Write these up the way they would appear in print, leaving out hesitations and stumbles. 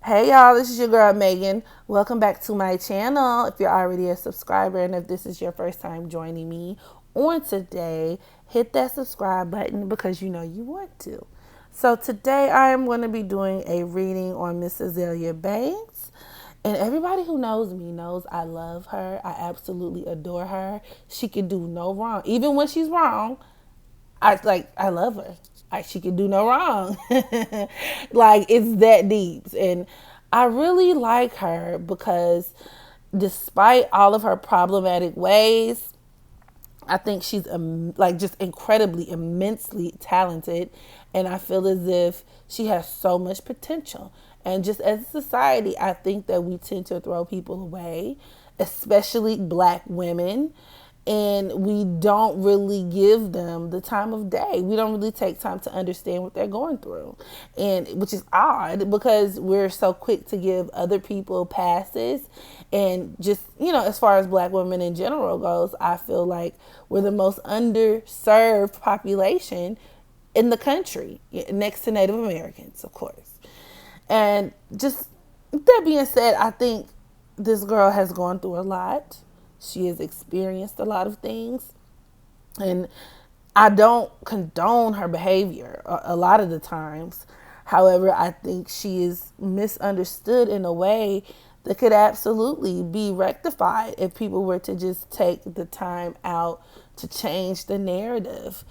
Hey y'all, this is your girl Megan. Welcome back to my channel. If you're already a subscriber and if this is your first time joining me on today, hit that subscribe button because you know you want to. So today I am going to be doing a reading on Miss Azealia Banks. And everybody who knows me knows I love her. I absolutely adore her. She can do no wrong. Even when she's wrong, I love her. She can do no wrong. Like it's that deep. And I really like her because despite all of her problematic ways, I think she's like just incredibly, immensely talented, and I feel as if she has so much potential. And just as a society, I think that we tend to throw people away, especially black women, and we don't really give them the time of day. We don't really take time to understand what they're going through, and which is odd because we're so quick to give other people passes. And just, as far as black women in general goes, I feel like we're the most underserved population in the country, next to Native Americans, of course. And just that being said, I think this girl has gone through a lot. She has experienced a lot of things. And I don't condone her behavior a lot of the times. However, I think she is misunderstood in a way that could absolutely be rectified if people were to just take the time out to change the narrative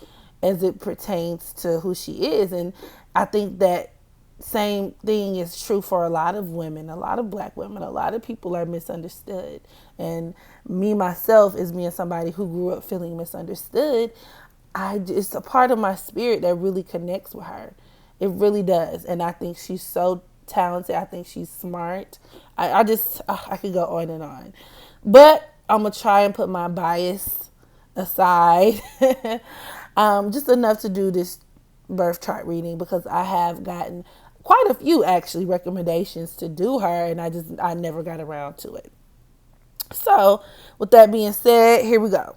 as it pertains to who she is. And I think that same thing is true for a lot of women, a lot of black women. A lot of people are misunderstood. And me, myself, is being somebody who grew up feeling misunderstood. It's a part of my spirit that really connects with her. It really does. And I think she's so talented. I think she's smart. I could go on and on. But I'm going to try and put my bias aside. Just enough to do this birth chart reading because I have gotten quite a few actually recommendations to do her, and I never got around to it. So with that being said, here we go.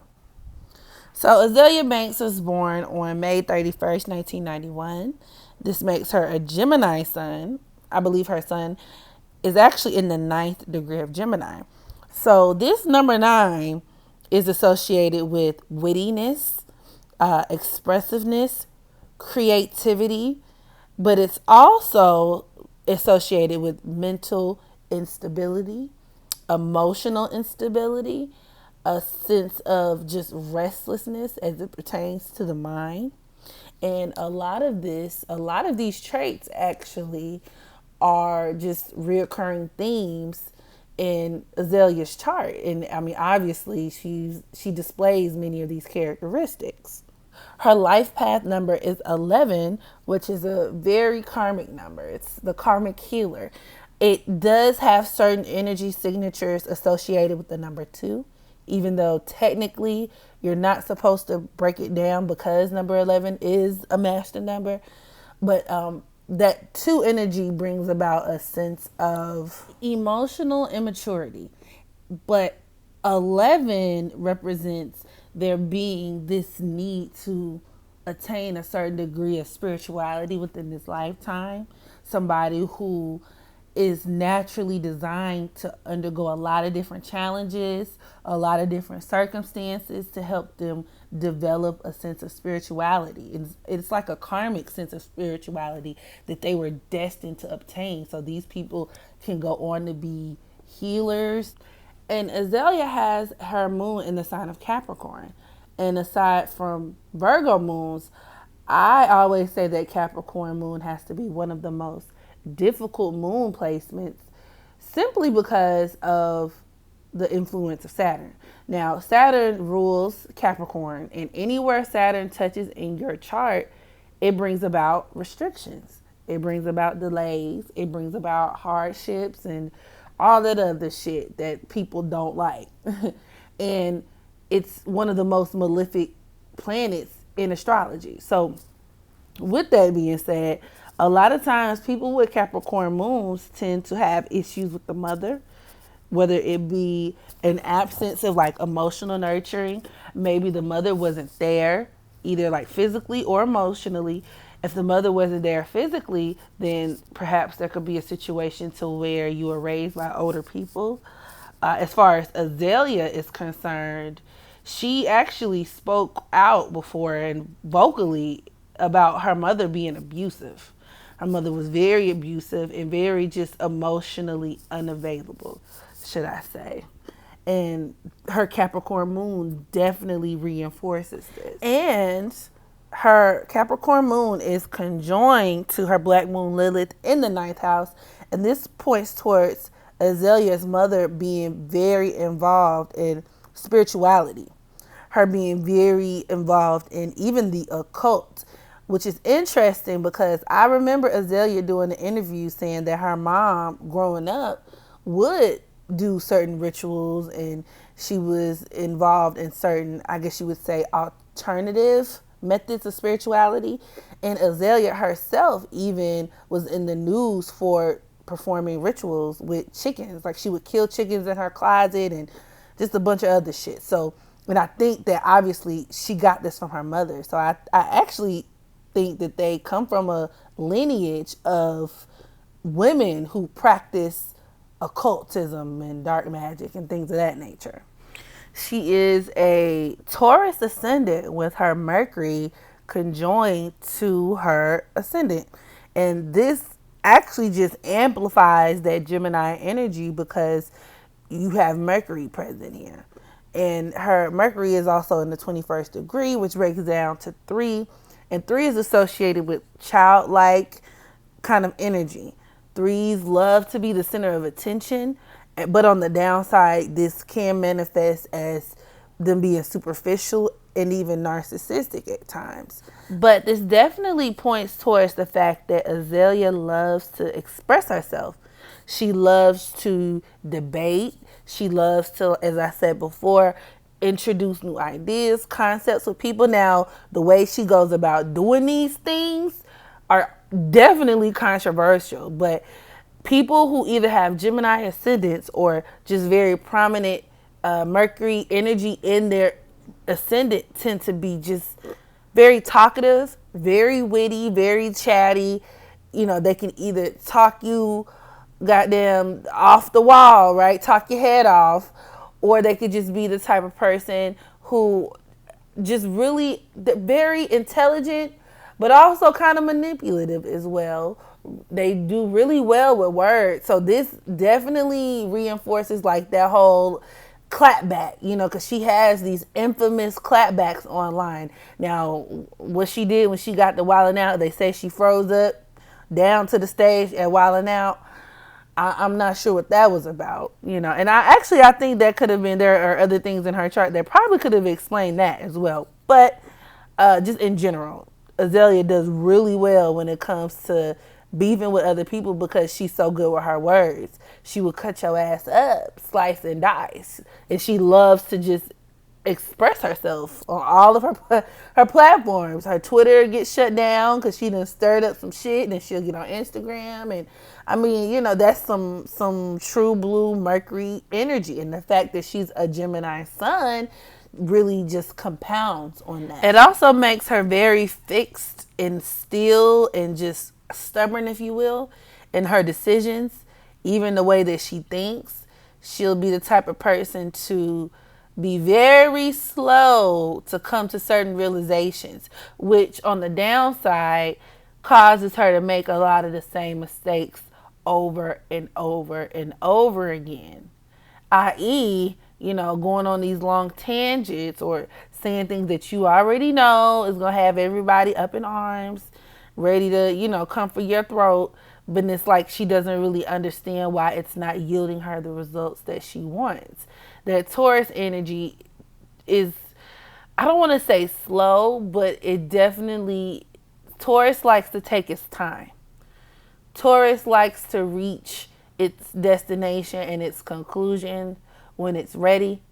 So Azealia Banks was born on May 31st, 1991. This makes her a Gemini sun. I believe her sun is actually in the ninth degree of Gemini. So this number 9 is associated with wittiness, expressiveness, creativity, but it's also associated with mental instability, emotional instability, a sense of just restlessness as it pertains to the mind. And a lot of these traits actually are just reoccurring themes in Azalea's chart. And I mean, obviously, she displays many of these characteristics. Her life path number is 11, which is a very karmic number. It's the karmic healer. It does have certain energy signatures associated with the number 2, even though technically you're not supposed to break it down because number 11 is a master number. But that 2 energy brings about a sense of emotional immaturity. But 11 represents there being this need to attain a certain degree of spirituality within this lifetime. Somebody who is naturally designed to undergo a lot of different challenges, a lot of different circumstances to help them develop a sense of spirituality. It's like a karmic sense of spirituality that they were destined to obtain. So these people can go on to be healers. And Azealia has her moon in the sign of Capricorn. And aside from Virgo moons, I always say that Capricorn moon has to be one of the most difficult moon placements simply because of the influence of Saturn. Now, Saturn rules Capricorn, and anywhere Saturn touches in your chart, it brings about restrictions. It brings about delays. It brings about hardships and all that other shit that people don't like. And it's one of the most malefic planets in astrology. So, with that being said, a lot of times people with Capricorn moons tend to have issues with the mother, whether it be an absence of like emotional nurturing. Maybe the mother wasn't there, either like physically or emotionally. If the mother wasn't there physically, then perhaps there could be a situation to where you were raised by older people. As far as Azealia is concerned, she actually spoke out before and vocally about her mother being abusive. Her mother was very abusive and very just emotionally unavailable, should I say. And her Capricorn moon definitely reinforces this. And her Capricorn moon is conjoined to her black moon Lilith in the ninth house. And this points towards Azalea's mother being very involved in spirituality, her being very involved in even the occult, which is interesting because I remember Azealia doing an interview saying that her mom growing up would do certain rituals and she was involved in certain, I guess you would say, alternative methods of spirituality. And Azealia herself even was in the news for performing rituals with chickens. Like she would kill chickens in her closet and just a bunch of other shit. So, and I think that obviously she got this from her mother. So I actually think that they come from a lineage of women who practice occultism and dark magic and things of that nature. She is a Taurus ascendant with her Mercury conjoined to her ascendant. And this actually just amplifies that Gemini energy because you have Mercury present here. And her Mercury is also in the 21st degree, which breaks down to 3. And 3 is associated with childlike kind of energy. 3s love to be the center of attention, but on the downside, this can manifest as them being superficial and even narcissistic at times. But this definitely points towards the fact that Azealia loves to express herself. She loves to debate. She loves to, as I said before, introduce new ideas, concepts with people. Now, the way she goes about doing these things are definitely controversial, but people who either have Gemini ascendants or just very prominent Mercury energy in their ascendant tend to be just very talkative, very witty, very chatty. You know, they can either talk you goddamn off the wall, right? Talk your head off, or they could just be the type of person who just really very intelligent, but also kind of manipulative as well. They do really well with words. So this definitely reinforces like that whole clapback, you know, because she has these infamous clapbacks online. Now, what she did when she got the Wildin' Out, they say she froze up down to the stage at Wildin' Out. I'm not sure what that was about, you know. And I think that could have been, there are other things in her chart that probably could have explained that as well. But just in general, Azealia does really well when it comes to beefing with other people because she's so good with her words. She will cut your ass up, slice and dice. And she loves to just express herself on all of her platforms. Her Twitter gets shut down because she done stirred up some shit, and then she'll get on Instagram. And I mean, you know, that's some true blue Mercury energy. And the fact that she's a Gemini sun really just compounds on that. It also makes her very fixed and still and just stubborn, if you will, in her decisions, even the way that she thinks. She'll be the type of person to be very slow to come to certain realizations, which on the downside causes her to make a lot of the same mistakes over and over and over again. I.e., you know, going on these long tangents or saying things that you already know is going to have everybody up in arms, ready to, you know, come for your throat. But it's like she doesn't really understand why it's not yielding her the results that she wants. That Taurus energy is, I don't want to say slow, but it definitely, Taurus likes to take its time. Taurus likes to reach its destination and its conclusion when it's ready.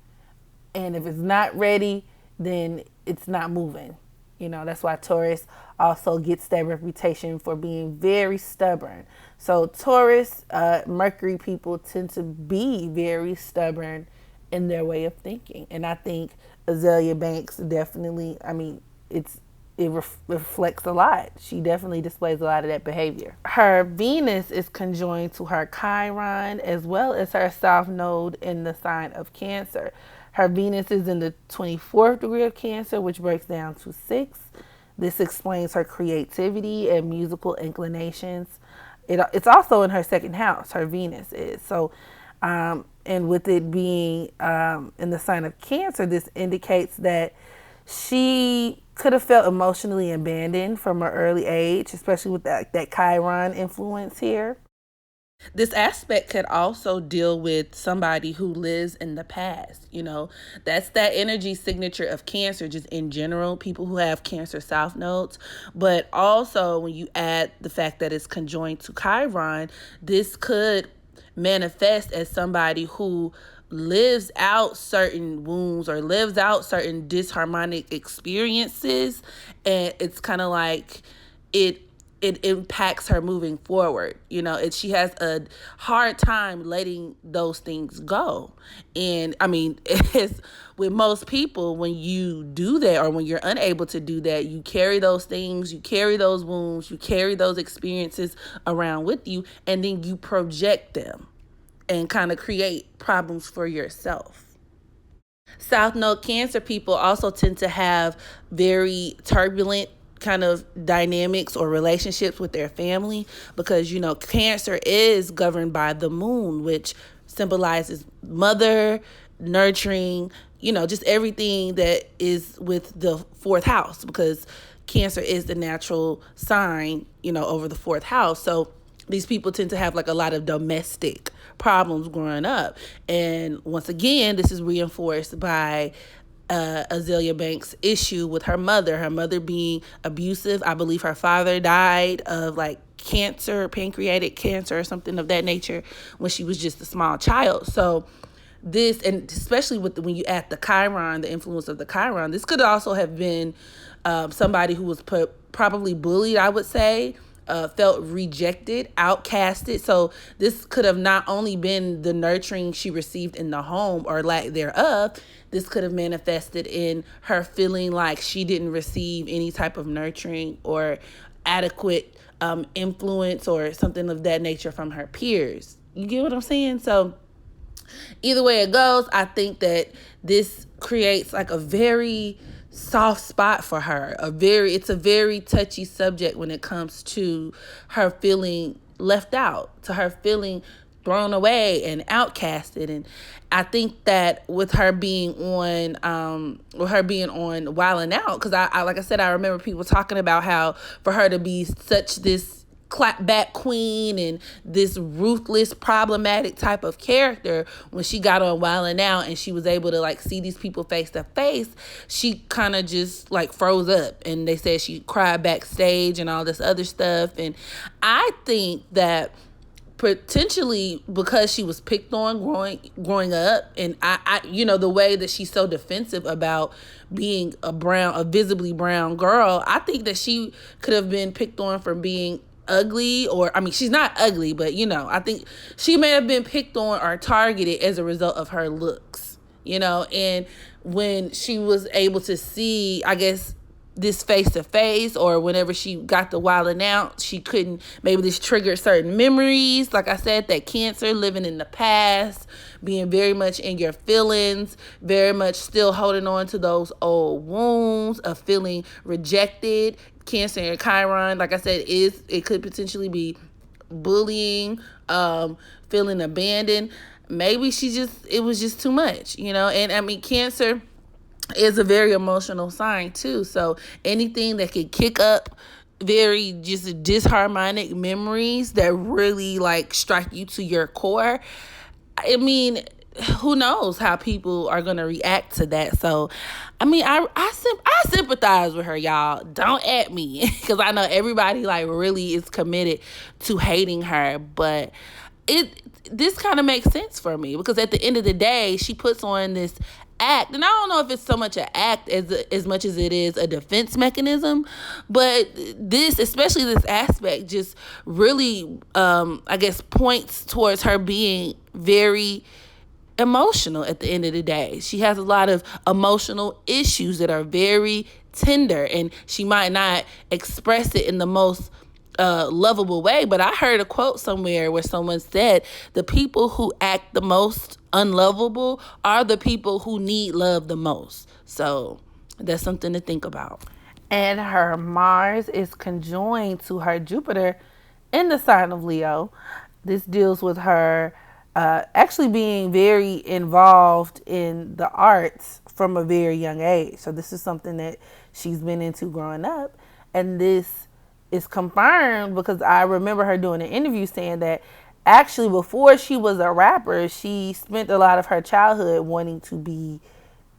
And if it's not ready, then it's not moving. You know, that's why Taurus also gets that reputation for being very stubborn. So Taurus, Mercury people tend to be very stubborn in their way of thinking. And I think Azealia Banks definitely, I mean, it's it reflects a lot. She definitely displays a lot of that behavior. Her Venus is conjoined to her Chiron as well as her South Node in the sign of Cancer. Her Venus is in the 24th degree of Cancer, which breaks down to 6. This explains her creativity and musical inclinations. It's also in her second house, her Venus is. So, and with it being in the sign of Cancer, this indicates that she could have felt emotionally abandoned from an early age, especially with that Chiron influence here. This aspect could also deal with somebody who lives in the past. That's that energy signature of Cancer, just in general, people who have Cancer South nodes. But also, when you add the fact that it's conjoined to Chiron, this could manifest as somebody who lives out certain wounds or lives out certain disharmonic experiences, and it's kind of like it impacts her moving forward. She has a hard time letting those things go. And I mean, it's with most people, when you do that or when you're unable to do that, you carry those things, you carry those wounds, you carry those experiences around with you, and then you project them and kind of create problems for yourself. South Node Cancer people also tend to have very turbulent kind of dynamics or relationships with their family because, Cancer is governed by the moon, which symbolizes mother, nurturing, just everything that is with the fourth house, because Cancer is the natural sign, over the fourth house. So these people tend to have like a lot of domestic problems growing up. And once again, this is reinforced by Azealia Banks' issue with her mother being abusive. I believe her father died of like cancer, pancreatic cancer or something of that nature when she was just a small child. So this, and especially when you add the Chiron, the influence of the Chiron, this could also have been somebody who was probably bullied, I would say, felt rejected, outcasted. So this could have not only been the nurturing she received in the home or lack thereof, this could have manifested in her feeling like she didn't receive any type of nurturing or adequate influence or something of that nature from her peers. You get what I'm saying? So either way it goes, I think that this creates like a very soft spot for her. It's a very touchy subject when it comes to her feeling left out, to her feeling thrown away and outcasted. And I think that with her being on Wild 'N Out, because I like I said, I remember people talking about how for her to be such this clapback queen and this ruthless, problematic type of character, when she got on Wild 'N Out and she was able to like see these people face to face, she kind of just like froze up, and they said she cried backstage and all this other stuff. And I think that potentially because she was picked on growing up, and I the way that she's so defensive about being a visibly brown girl, I think that she could have been picked on for being ugly, or I mean, she's not ugly, but I think she may have been picked on or targeted as a result of her looks, and when she was able to see, I guess, this face to face, or whenever she got the Wild 'N Out, she couldn't, maybe this triggered certain memories. Like I said, that Cancer, living in the past, being very much in your feelings, very much still holding on to those old wounds of feeling rejected. Cancer and Chiron, like I said, it could potentially be bullying, feeling abandoned. Maybe it was just too much, and I mean, Cancer is a very emotional sign too. So anything that could kick up very just disharmonic memories that really like strike you to your core, I mean, who knows how people are going to react to that. So, I mean, I sympathize with her, y'all. Don't at me, because I know everybody like really is committed to hating her, but this kind of makes sense for me, because at the end of the day, she puts on this act, and I don't know if it's so much an act as much as it is a defense mechanism, but this, especially this aspect, just really I guess points towards her being very emotional. At the end of the day, she has a lot of emotional issues that are very tender, and she might not express it in the most lovable way. But I heard a quote somewhere where someone said the people who act the most unlovable are the people who need love the most. So that's something to think about. And her Mars is conjoined to her Jupiter in the sign of Leo. This deals with her actually being very involved in the arts from a very young age. So this is something that she's been into growing up. And this is confirmed because I remember her doing an interview saying that actually before she was a rapper, she spent a lot of her childhood wanting to be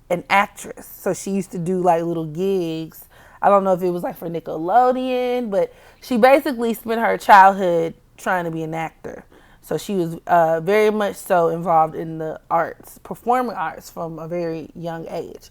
an actress. So she used to do like little gigs. I don't know if it was like for Nickelodeon, but she basically spent her childhood trying to be an actor. So she was very much so involved in the arts, performing arts from a very young age.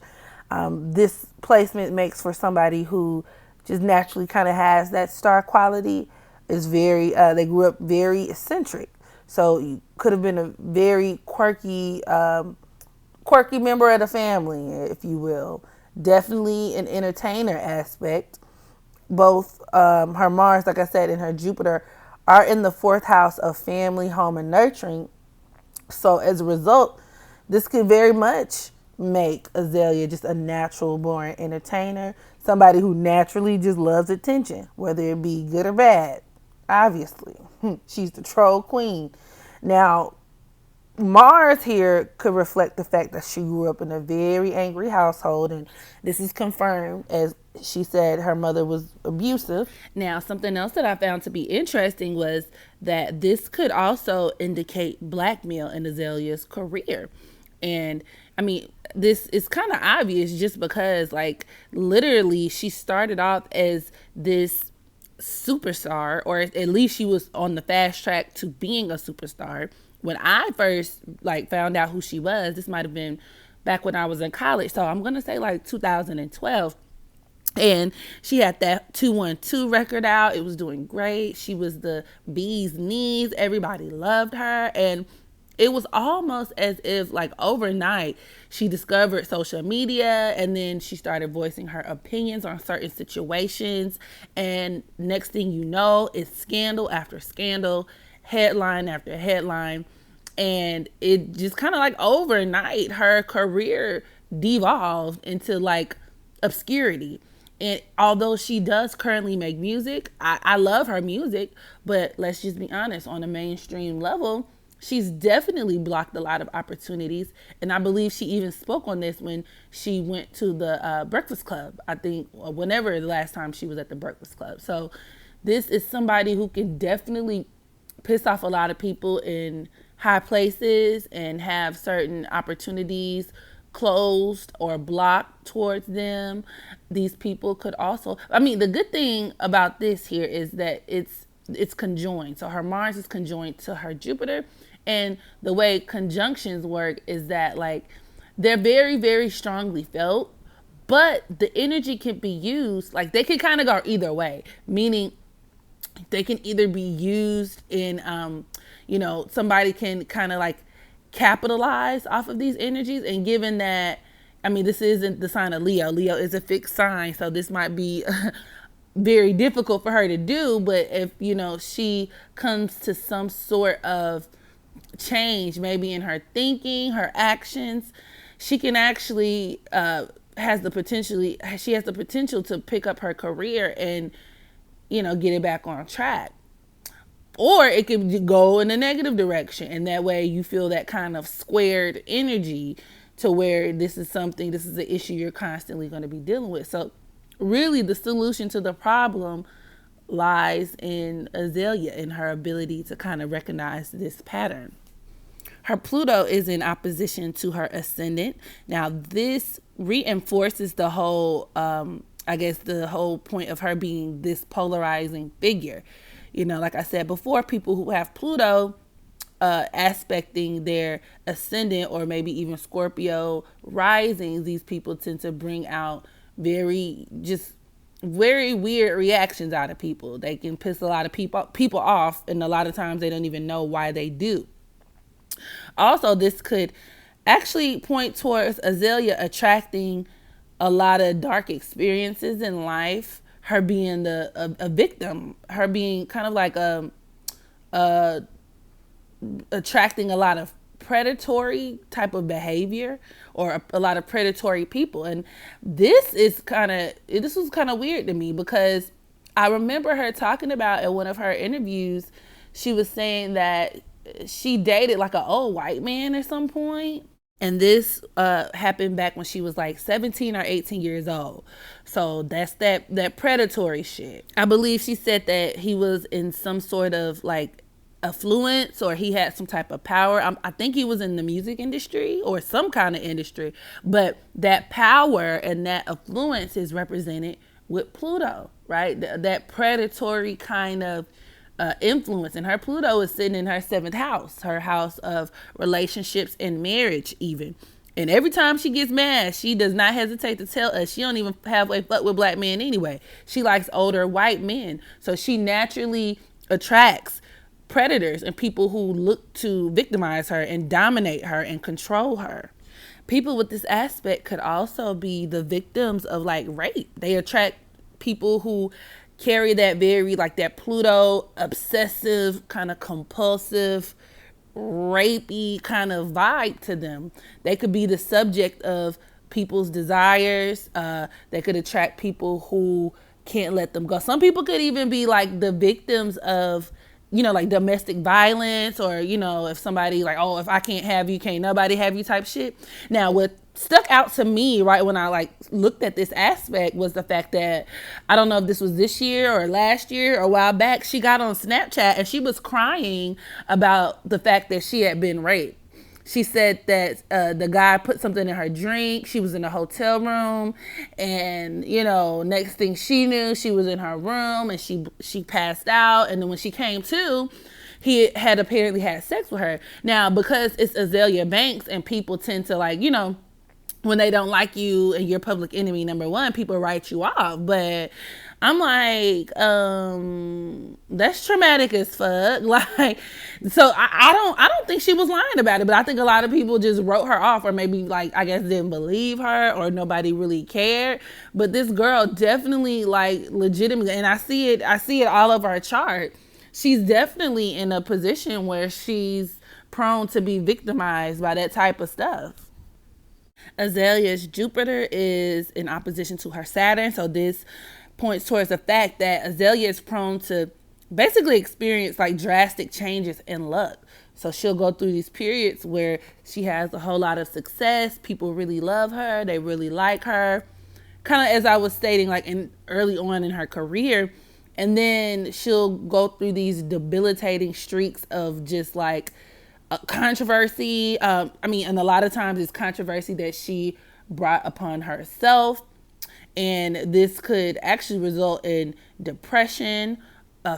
This placement makes for somebody who just naturally kind of has that star quality. Is very, they grew up very eccentric. So you could have been a very quirky member of the family, if you will. Definitely an entertainer aspect. Both her Mars, like I said, and her Jupiter are in the fourth house of family, home, and nurturing. So as a result, this could very much make Azealia just a natural born entertainer, somebody who naturally just loves attention, whether it be good or bad. Obviously, she's the troll queen. Now, Mars here could reflect the fact that she grew up in a very angry household, and this is confirmed, as she said her mother was abusive. Now, something else that I found to be interesting was that this could also indicate blackmail in Azalea's career. And I mean, this is kind of obvious just because, like, literally she started off as this superstar, or at least she was on the fast track to being a superstar. When I first like found out who she was, this might have been back when I was in college. So I'm going to say like 2012. And she had that 212 record out. It was doing great. She was the bee's knees. Everybody loved her. And it was almost as if like overnight she discovered social media, and then she started voicing her opinions on certain situations. And next thing you know, it's scandal after scandal, headline after headline. And it just kind of like overnight, her career devolved into like obscurity. And although she does currently make music, I love her music, but let's just be honest, on a mainstream level, she's definitely blocked a lot of opportunities. And I believe she even spoke on this when she went to the Breakfast Club, I think, whenever the last time she was at the Breakfast Club. So this is somebody who can definitely piss off a lot of people in high places and have certain opportunities closed or blocked towards them. These people could also, I mean, the good thing about this here is that it's conjoined. So her Mars is conjoined to her Jupiter. And the way conjunctions work is that like they're very, very strongly felt, but the energy can be used, like they can kind of go either way, meaning they can either be used in, somebody can kind of like capitalize off of these energies. And given that, I mean, this isn't the sign of Leo. Leo is a fixed sign, so this might be very difficult for her to do. But if, she comes to some sort of change, maybe in her thinking, her actions, she can actually has the potential to pick up her career and, get it back on track. Or it could go in a negative direction, and that way you feel that kind of squared energy to where this is an issue you're constantly going to be dealing with. So really the solution to the problem lies in Azealia and her ability to kind of recognize this pattern. Her Pluto is in opposition to her ascendant. Now this reinforces the whole, the whole point of her being this polarizing figure. Like I said before, people who have Pluto aspecting their ascendant or maybe even Scorpio rising, these people tend to bring out very weird reactions out of people. They can piss a lot of people off, and a lot of times they don't even know why they do. Also, this could actually point towards Azealia attracting a lot of dark experiences in life, her being a victim, her being kind of like a attracting a lot of predatory type of behavior, or a lot of predatory people. And this was kind of weird to me, because I remember her talking about in one of her interviews, she was saying that she dated like an old white man at some point. And this happened back when she was like 17 or 18 years old. So that's that predatory shit. I believe she said that he was in some sort of like affluence, or he had some type of power. I think he was in the music industry or some kind of industry. But that power and that affluence is represented with Pluto, right? That predatory kind of influence. And her Pluto is sitting in her 7th house, her house of relationships and marriage even. And every time she gets mad, she does not hesitate to tell us she don't even halfway fuck with black men anyway. She likes older white men. So she naturally attracts predators and people who look to victimize her and dominate her and control her. People with this aspect could also be the victims of like rape. They attract people who carry that very like that Pluto obsessive kind of compulsive rapey kind of vibe to them. They could be the subject of people's desires. They could attract people who can't let them go. Some people could even be like the victims of, you know, like domestic violence, or, you know, if somebody like, oh, if I can't have you, can't nobody have you type shit. Now, what stuck out to me right when I like looked at this aspect was the fact that, I don't know if this was this year or last year or a while back, she got on Snapchat and she was crying about the fact that she had been raped. She said that the guy put something in her drink. She was in a hotel room, and, you know, next thing she knew, she was in her room and she passed out. And then when she came to, he had apparently had sex with her. Now, because it's Azealia Banks and people tend to like, you know, when they don't like you and you're public enemy number one, people write you off. But I'm like, that's traumatic as fuck. Like, so I don't think she was lying about it, but I think a lot of people just wrote her off, or maybe like, I guess didn't believe her, or nobody really cared. But this girl definitely like legitimately, and I see it all over her chart. She's definitely in a position where she's prone to be victimized by that type of stuff. Azalea's Jupiter is in opposition to her Saturn. So this points towards the fact that Azealia is prone to basically experience like drastic changes in luck. So she'll go through these periods where she has a whole lot of success. People really love her. They really like her. Kind of as I was stating, like early on in her career. And then she'll go through these debilitating streaks of just like controversy. And a lot of times it's controversy that she brought upon herself. And this could actually result in depression,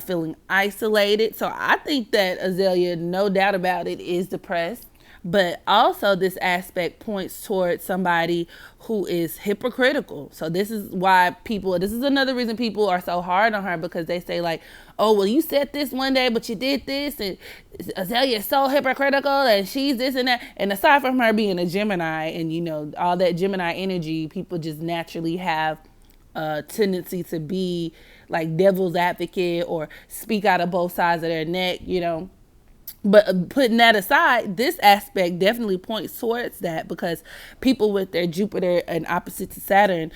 feeling isolated. So I think that Azealia, no doubt about it, is depressed. But also this aspect points towards somebody who is hypocritical. So this is another reason people are so hard on her, because they say like, oh, well, you said this one day, but you did this, and Azealia is so hypocritical, and she's this and that. And aside from her being a Gemini, and, you know, all that Gemini energy, people just naturally have a tendency to be like devil's advocate or speak out of both sides of their neck, you know. But putting that aside, this aspect definitely points towards that, because people with their Jupiter and opposite to Saturn,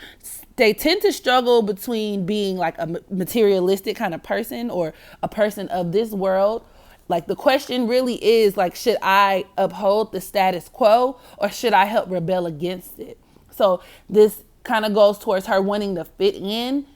they tend to struggle between being like a materialistic kind of person or a person of this world. Like the question really is like, should I uphold the status quo, or should I help rebel against it? So this kind of goes towards her wanting to fit in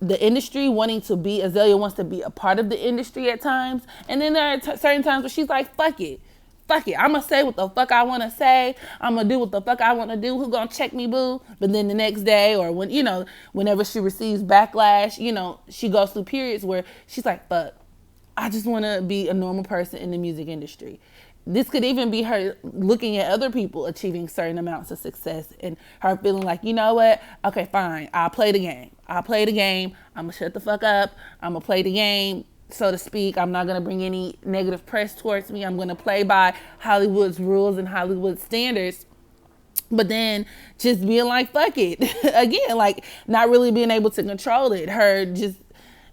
the industry, wanting to be, Azealia wants to be a part of the industry at times. And then there are certain times where she's like, fuck it. I'm going to say what the fuck I want to say. I'm going to do what the fuck I want to do. Who going to check me, boo? But then the next day, or when, you know, whenever she receives backlash, you know, she goes through periods where she's like, fuck, I just want to be a normal person in the music industry. This could even be her looking at other people achieving certain amounts of success and her feeling like, you know what? Okay, fine. I'll play the game. I'm going to shut the fuck up. I'm going to play the game, so to speak. I'm not going to bring any negative press towards me. I'm going to play by Hollywood's rules and Hollywood standards. but then just being like, fuck it. Again, like not really being able to control it. Her just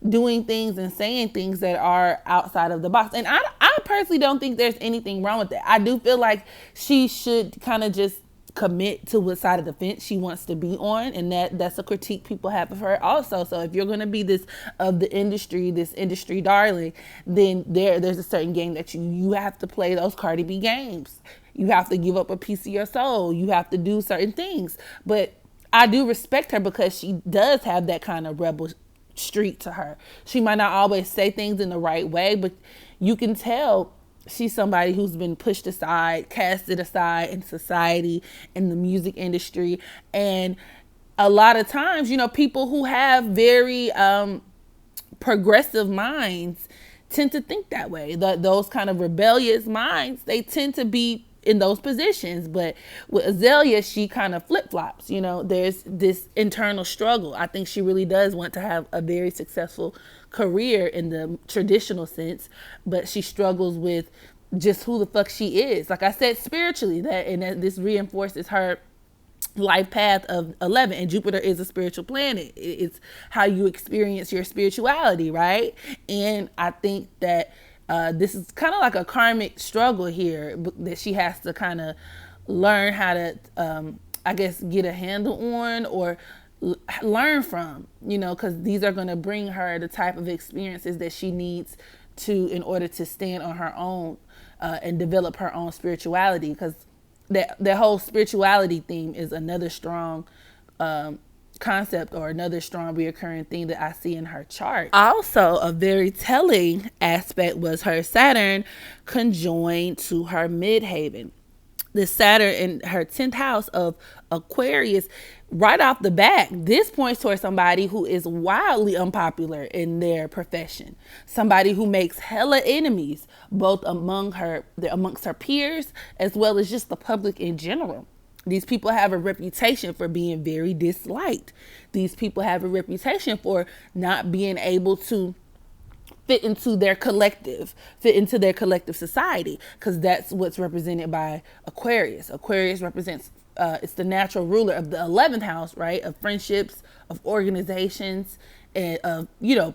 doing things and saying things that are outside of the box. And I personally don't think there's anything wrong with that. I do feel like she should kind of just commit to what side of the fence she wants to be on, and that's a critique people have of her also. So if you're going to be this of the industry, this industry darling, then there's a certain game that you have to play, those Cardi B games. You have to give up a piece of your soul. You have to do certain things. But I do respect her because she does have that kind of rebel streak to her. She might not always say things in the right way, but you can tell she's somebody who's been pushed aside, casted aside in society, in the music industry. And a lot of times, people who have very progressive minds tend to think that way. Those kind of rebellious minds, they tend to be in those positions. But with Azealia, she kind of flip-flops. There's this internal struggle. I think she really does want to have a very successful career in the traditional sense, but she struggles with just who the fuck she is. Like I said, spiritually, that this reinforces her life path of 11, and Jupiter is a spiritual planet. It's how you experience your spirituality, right? And I think that this is kind of like a karmic struggle here that she has to kind of learn how to I guess get a handle on, or learn from, because these are going to bring her the type of experiences that she needs to, in order to stand on her own and develop her own spirituality. Because that whole spirituality theme is another strong concept, or another strong reoccurring thing that I see in her chart. Also, a very telling aspect was her Saturn conjoined to her midhaven. The Saturn in her 10th house of Aquarius, right off the bat, this points towards somebody who is wildly unpopular in their profession. Somebody who makes hella enemies, both amongst her peers, as well as just the public in general. These people have a reputation for being very disliked. These people have a reputation for not being able to fit into their collective society, because that's what's represented by Aquarius. Aquarius represents, it's the natural ruler of the 11th house, right? Of friendships, of organizations, and of,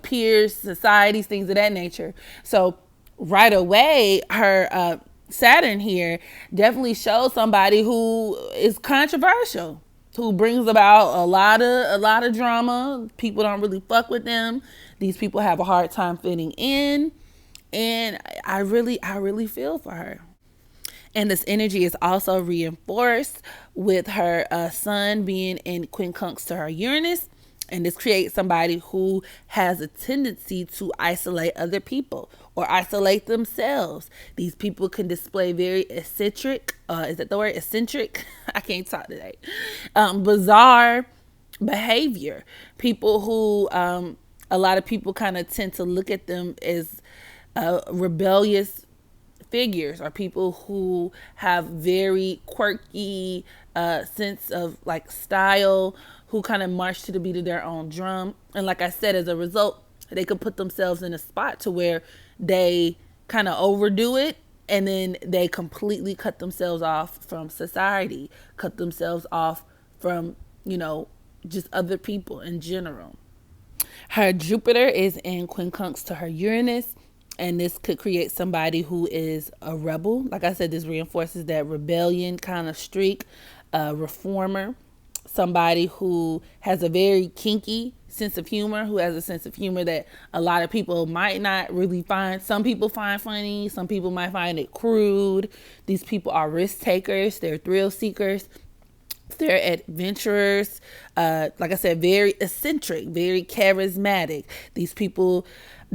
peers, societies, things of that nature. So right away, her Saturn here definitely shows somebody who is controversial, who brings about a lot of drama. People don't really fuck with them. These people have a hard time fitting in, and I really feel for her. And this energy is also reinforced with her sun being in quincunx to her Uranus. And this creates somebody who has a tendency to isolate other people or isolate themselves. These people can display very eccentric, is that the word, eccentric? I can't talk today. Bizarre behavior. People who, a lot of people kind of tend to look at them as rebellious figures, or people who have very quirky sense of like style, who kind of march to the beat of their own drum. And like I said, as a result, they could put themselves in a spot to where they kind of overdo it, and then they completely cut themselves off from society, cut themselves off from, just other people in general. Her Jupiter is in quincunx to her Uranus, and this could create somebody who is a rebel. Like I said, this reinforces that rebellion kind of streak, reformer, somebody who has a very kinky sense of humor, who has a sense of humor that a lot of people might not really find. Some people find funny. Some people might find it crude. These people are risk takers. They're thrill seekers. They're adventurers. Like I said, very eccentric, very charismatic. These people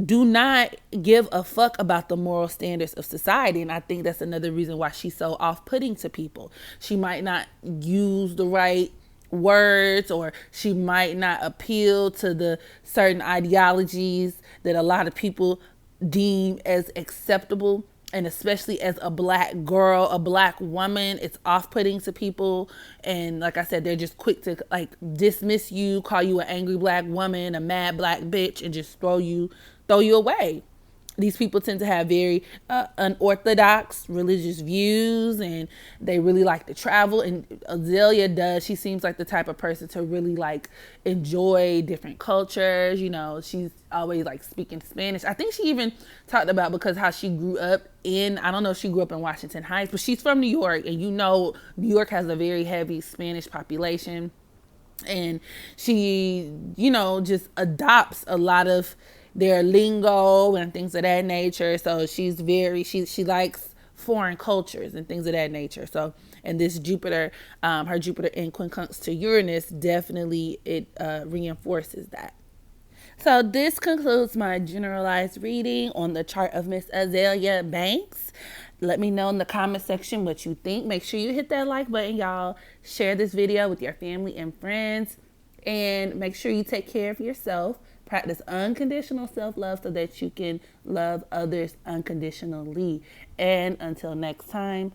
do not give a fuck about the moral standards of society. And I think that's another reason why she's so off-putting to people. She might not use the right words, or she might not appeal to the certain ideologies that a lot of people deem as acceptable. And especially as a black girl, a black woman, it's off-putting to people. And like I said, they're just quick to like dismiss you, call you an angry black woman, a mad black bitch, and just throw you away. These people tend to have very unorthodox religious views, and they really like to travel. And Azealia does. She seems like the type of person to really like enjoy different cultures. You know, she's always like speaking Spanish. I think she even talked about because how she grew up in, I don't know if she grew up in Washington Heights, but she's from New York, and you know, New York has a very heavy Spanish population. And she, you know, just adopts a lot of their lingo and things of that nature. So she's very, she likes foreign cultures and things of that nature. So, and this Jupiter, her Jupiter in quincunx to Uranus, definitely it reinforces that. So this concludes my generalized reading on the chart of Miss Azealia Banks. Let me know in the comment section what you think. Make sure you hit that like button, y'all. Share this video with your family and friends. And make sure you take care of yourself. Practice unconditional self-love so that you can love others unconditionally. And until next time,